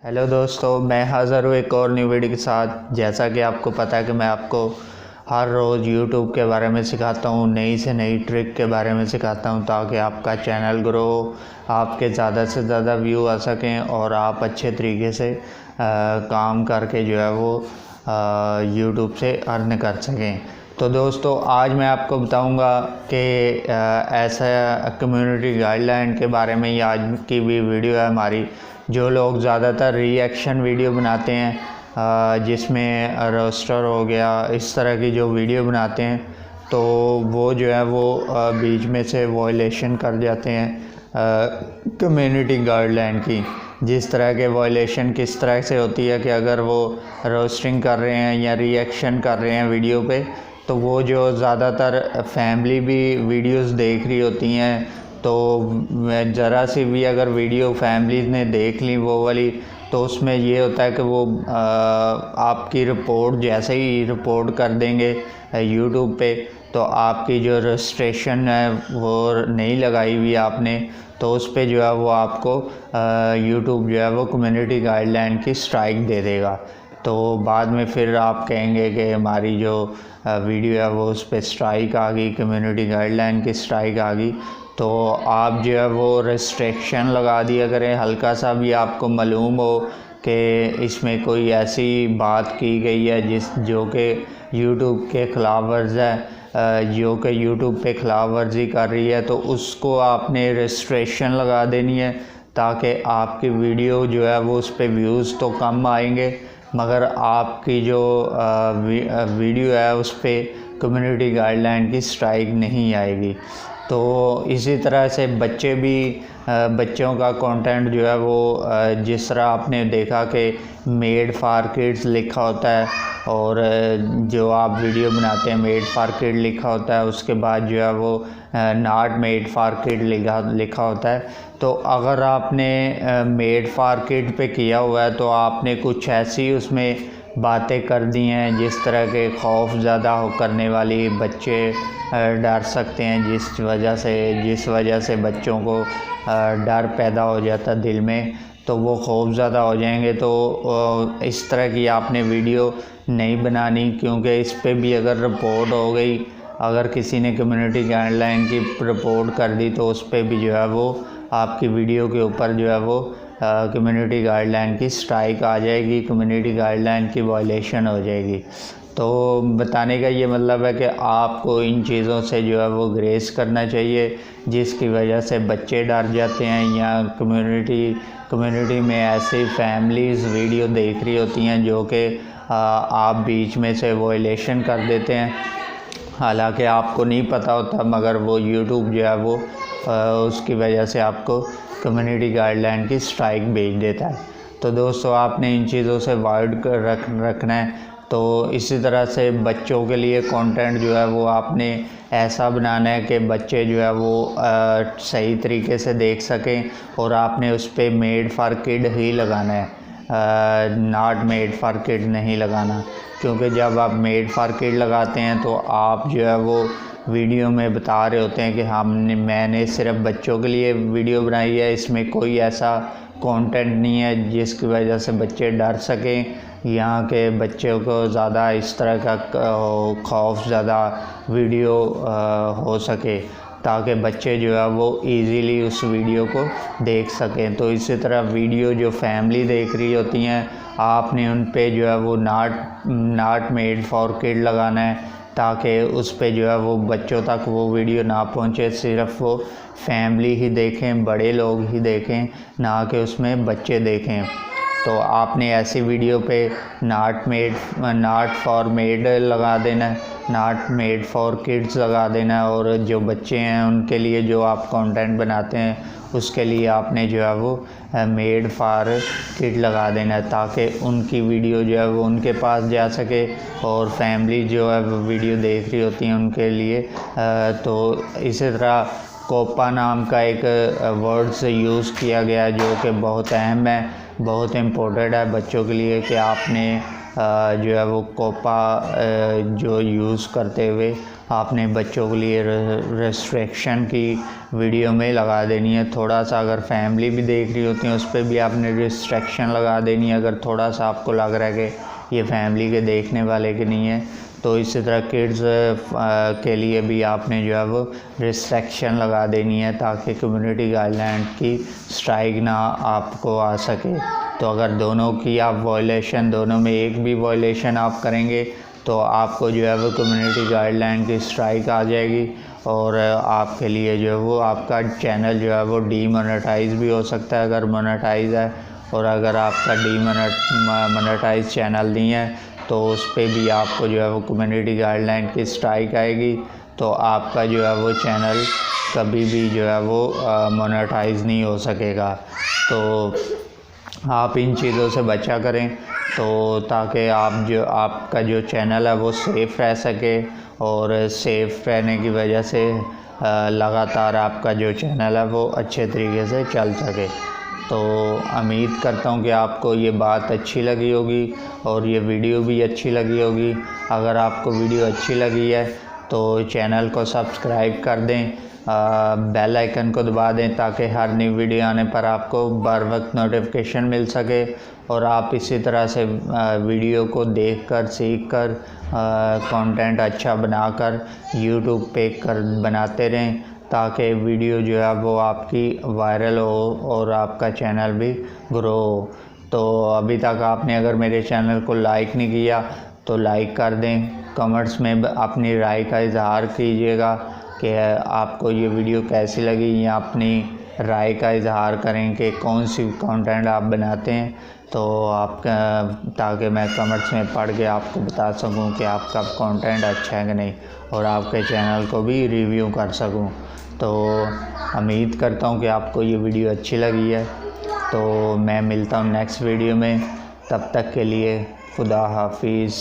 Hello दोस्तों, मैं हाज़िर हूँ एक और न्यू वीडियो के साथ। जैसा कि आपको पता है कि मैं आपको हर रोज़ यूट्यूब के बारे में सिखाता हूँ, नई से नई ट्रिक के बारे में सिखाता हूँ ताकि आपका चैनल ग्रो, आपके ज़्यादा से ज़्यादा व्यू आ सकें और आप अच्छे तरीके से काम करके जो है वो यूट्यूब से अर्न कर सकें। तो दोस्तों, आज मैं आपको बताऊंगा कि ऐसा कम्युनिटी गाइडलाइन के बारे में ही आज की भी वीडियो है हमारी। जो लोग ज़्यादातर रिएक्शन वीडियो बनाते हैं जिसमें रोस्टर हो गया, इस तरह की जो वीडियो बनाते हैं, तो वो जो है वो बीच में से वायलेशन कर जाते हैं कम्युनिटी गाइडलाइन की। जिस तरह के वायलेशन किस तरह से होती है कि अगर वो रोस्टिंग कर रहे हैं या रिएक्शन कर रहे हैं वीडियो पे, तो वो जो ज़्यादातर फैमिली भी वीडियोस देख रही होती हैं, तो ज़रा सी भी अगर वीडियो फैमिली ने देख ली वो वाली, तो उसमें ये होता है कि वो आपकी रिपोर्ट जैसे ही रिपोर्ट कर देंगे यूट्यूब पे, तो आपकी जो रजिस्ट्रेशन है वो नहीं लगाई हुई आपने, तो उस पे जो है वो आपको यूट्यूब जो है वो कम्युनिटी गाइडलाइन की स्ट्राइक दे देगा। तो बाद में फिर आप कहेंगे कि हमारी जो वीडियो है वो उस पर स्ट्राइक आ गई, कम्युनिटी गाइडलाइन की स्ट्राइक आ गई। तो आप जो है वो रेस्ट्रिक्शन लगा दिया करें, हल्का सा भी आपको मालूम हो कि इसमें कोई ऐसी बात की गई है जो कि यूट्यूब के ख़िलाफ़ वर्ज़ है, जो कि यूट्यूब पे ख़िलाफ़ वर्जी कर रही है, तो उसको आपने रेस्ट्रिक्शन लगा देनी है ताकि आपकी वीडियो जो है वो उस पर व्यूज़ तो कम आएंगे, मगर आपकी जो वीडियो है उस पर कम्युनिटी गाइडलाइन की स्ट्राइक नहीं आएगी। तो इसी तरह से बच्चों का कंटेंट जो है वो जिस तरह आपने देखा कि मेड फॉर किड्स लिखा होता है, और जो आप वीडियो बनाते हैं मेड फॉर किड लिखा होता है, उसके बाद जो है वो नॉट मेड फॉर किड लिखा होता है। तो अगर आपने मेड फॉर किड पे किया हुआ है, तो आपने कुछ ऐसी उसमें बातें कर दी हैं जिस तरह के खौफ ज़्यादा करने वाली, बच्चे डर सकते हैं, जिस वजह से बच्चों को डर पैदा हो जाता दिल में, तो वो खौफ ज़्यादा हो जाएंगे। तो इस तरह की आपने वीडियो नहीं बनानी, क्योंकि इस पे भी अगर रिपोर्ट हो गई, अगर किसी ने कम्युनिटी गाइडलाइन की रिपोर्ट कर दी, तो उस पे भी जो है वो आपकी वीडियो के ऊपर जो है वो कम्युनिटी गाइडलाइन की स्ट्राइक आ जाएगी, कम्युनिटी गाइडलाइन की वायलेशन हो जाएगी। तो बताने का ये मतलब है कि आपको इन चीज़ों से जो है वो ग्रेस करना चाहिए, जिसकी वजह से बच्चे डर जाते हैं, या कम्युनिटी में ऐसी फैमिलीज़ वीडियो देख रही होती हैं जो कि आप बीच में से वायलेशन कर देते हैं, हालांकि आपको नहीं पता होता, मगर वो यूट्यूब जो है वो उसकी वजह से आपको कम्युनिटी गाइडलाइन की स्ट्राइक भेज देता है। तो दोस्तों, आपने इन चीज़ों से अवॉइड रखना है। तो इसी तरह से बच्चों के लिए कंटेंट जो है वो आपने ऐसा बनाना है कि बच्चे जो है वो सही तरीके से देख सकें, और आपने उस पर मेड फॉर किड ही लगाना है, नॉट मेड फॉर किड नहीं लगाना। क्योंकि जब आप मेड फॉर किड लगाते हैं तो आप जो है वो वीडियो में बता रहे होते हैं कि मैंने सिर्फ बच्चों के लिए वीडियो बनाई है, इसमें कोई ऐसा कंटेंट नहीं है जिसकी वजह से बच्चे डर सकें, यहाँ के बच्चों को ज़्यादा इस तरह का खौफ ज़्यादा वीडियो हो सके, ताकि बच्चे जो है वो इजीली उस वीडियो को देख सकें। तो इसी तरह वीडियो जो फैमिली देख रही होती हैं, आपने उन पे जो है वो नॉट मेड फॉर किड लगाना है, ताकि उस पे जो है वो बच्चों तक वो वीडियो ना पहुंचे, सिर्फ वो फैमिली ही देखें, बड़े लोग ही देखें, ना कि उसमें बच्चे देखें। तो आपने ऐसी वीडियो पे नॉट फॉर मेड लगा देना है, नॉट मेड फॉर किड्स लगा देना है, और जो बच्चे हैं उनके लिए जो आप कंटेंट बनाते हैं उसके लिए आपने जो है वो मेड फॉर किड लगा देना है, ताकि उनकी वीडियो जो है वो उनके पास जा सके, और फैमिली जो है वो वीडियो देख रही होती हैं उनके लिए। तो इसी तरह कोपा नाम का एक वर्ड से यूज़ किया गया जो कि बहुत अहम है, बहुत इम्पोर्टेंट है बच्चों के लिए, कि आपने जो है वो कोपा जो यूज़ करते हुए आपने बच्चों के लिए रेस्ट्रिक्शन की वीडियो में लगा देनी है। थोड़ा सा अगर फैमिली भी देख रही होती है उस पर भी आपने रिस्ट्रिक्शन लगा देनी है, अगर थोड़ा सा आपको लग रहा है कि ये फैमिली के देखने वाले के नहीं है। तो इसी तरह किड्स के लिए भी आपने जो है वो रिस्ट्रिक्शन लगा देनी है ताकि कम्युनिटी गाइडलाइन की स्ट्राइक ना आपको आ सके। तो अगर दोनों की आप वायलेशन, दोनों में एक भी वायलेशन आप करेंगे तो आपको जो है वो कम्युनिटी गाइडलाइन की स्ट्राइक आ जाएगी और आपके लिए जो है वो आपका चैनल जो है वो डीमोनेटाइज भी हो सकता है अगर मोनेटाइज है। और अगर आपका डीमोनेटाइज चैनल नहीं है तो उस पर भी आपको जो है वो कम्युनिटी गाइडलाइन की स्ट्राइक आएगी, तो आपका जो है वो चैनल कभी भी जो है वो मोनेटाइज नहीं हो सकेगा। तो आप इन चीज़ों से बचा करें तो ताकि आपका जो चैनल है वो सेफ़ रह सके और सेफ़ रहने की वजह से लगातार आपका जो चैनल है वो अच्छे तरीके से चल सके। तो उम्मीद करता हूँ कि आपको ये बात अच्छी लगी होगी और ये वीडियो भी अच्छी लगी होगी। अगर आपको वीडियो अच्छी लगी है तो चैनल को सब्सक्राइब कर दें, बेल आइकन को दबा दें ताकि हर नई वीडियो आने पर आपको बर वक्त नोटिफिकेशन मिल सके और आप इसी तरह से वीडियो को देखकर सीखकर कंटेंट अच्छा बनाकर यूट्यूब पे बनाते रहें ताकि वीडियो जो है वो आपकी वायरल हो और आपका चैनल भी ग्रो हो। तो अभी तक आपने अगर मेरे चैनल को लाइक नहीं किया तो लाइक कर दें, कमेंट्स में अपनी राय का इजहार कीजिएगा कि आपको ये वीडियो कैसी लगी या अपनी राय का इजहार करें कि कौन सी कंटेंट आप बनाते हैं, तो ताकि मैं कमेंट्स में पढ़ के आपको बता सकूं कि आपका कंटेंट अच्छा है कि नहीं और आपके चैनल को भी रिव्यू कर सकूं। तो उम्मीद करता हूं कि आपको ये वीडियो अच्छी लगी है। तो मैं मिलता हूं नेक्स्ट वीडियो में, तब तक के लिए खुदा हाफिज़।